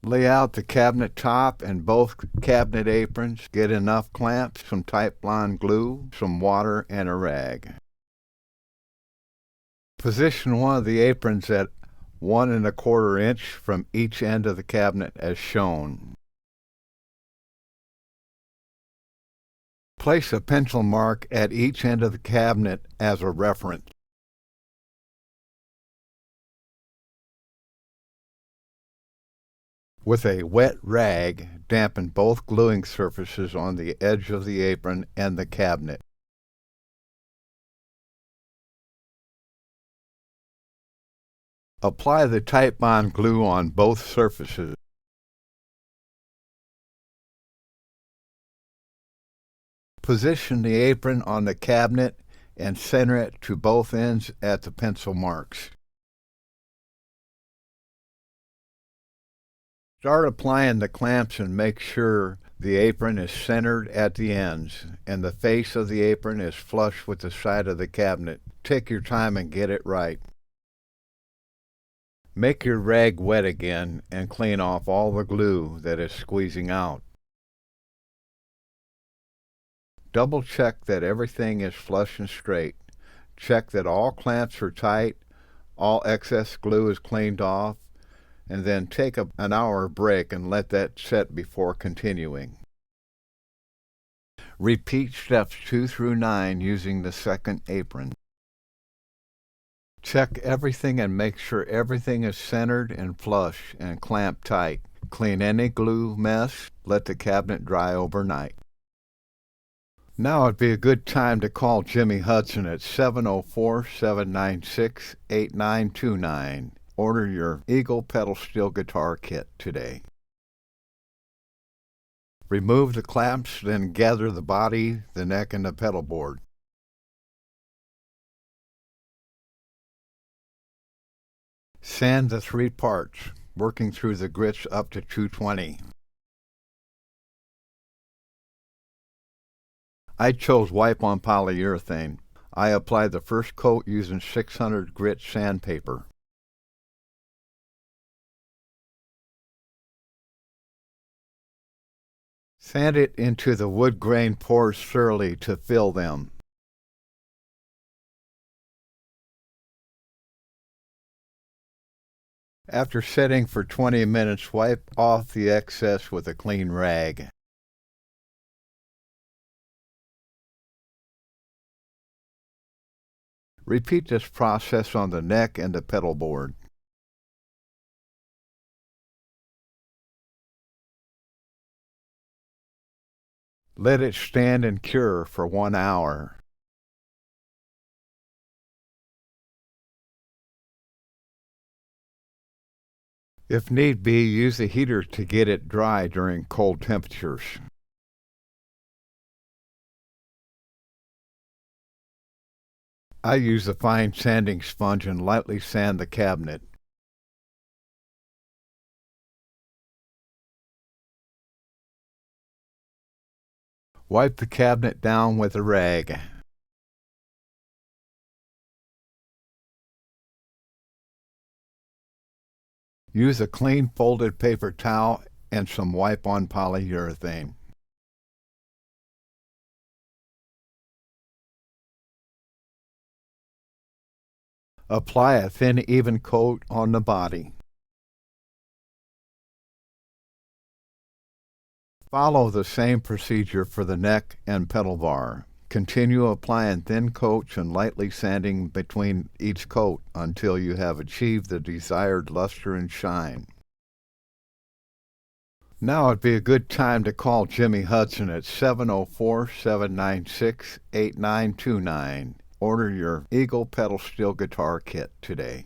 Lay out the cabinet top and both cabinet aprons. Get enough clamps, some tight blonde glue, some water, and a rag. Position one of the aprons at 1¼ inch from each end of the cabinet as shown. Place a pencil mark at each end of the cabinet as a reference. With a wet rag, dampen both gluing surfaces on the edge of the apron and the cabinet. Apply the tight bond glue on both surfaces. Position the apron on the cabinet and center it to both ends at the pencil marks. Start applying the clamps and make sure the apron is centered at the ends and the face of the apron is flush with the side of the cabinet. Take your time and get it right. Make your rag wet again and clean off all the glue that is squeezing out. Double check that everything is flush and straight. Check that all clamps are tight, all excess glue is cleaned off, and then take an hour break and let that set before continuing. Repeat steps 2 through 9 using the second apron. Check everything and make sure everything is centered and flush and clamped tight. Clean any glue mess. Let the cabinet dry overnight. Now would be a good time to call Jimmie Hudson at 704-796-8929. Order your Eagle pedal steel guitar kit today. Remove the clamps, then gather the body, the neck, and the pedal board. Sand the 3 parts, working through the grits up to 220. I chose wipe-on polyurethane. I applied the first coat using 600 grit sandpaper. Sand it into the wood grain pores thoroughly to fill them. After setting for 20 minutes, wipe off the excess with a clean rag. Repeat this process on the neck and the pedal board. Let it stand and cure for 1 hour. If need be, use a heater to get it dry during cold temperatures. I use a fine sanding sponge and lightly sand the cabinet. Wipe the cabinet down with a rag. Use a clean folded paper towel and some wipe-on polyurethane. Apply a thin, even coat on the body. Follow the same procedure for the neck and pedal bar. Continue applying thin coats and lightly sanding between each coat until you have achieved the desired luster and shine. Now would be a good time to call Jimmie Hudson at 704-796-8929. Order your Eagle pedal steel guitar kit today.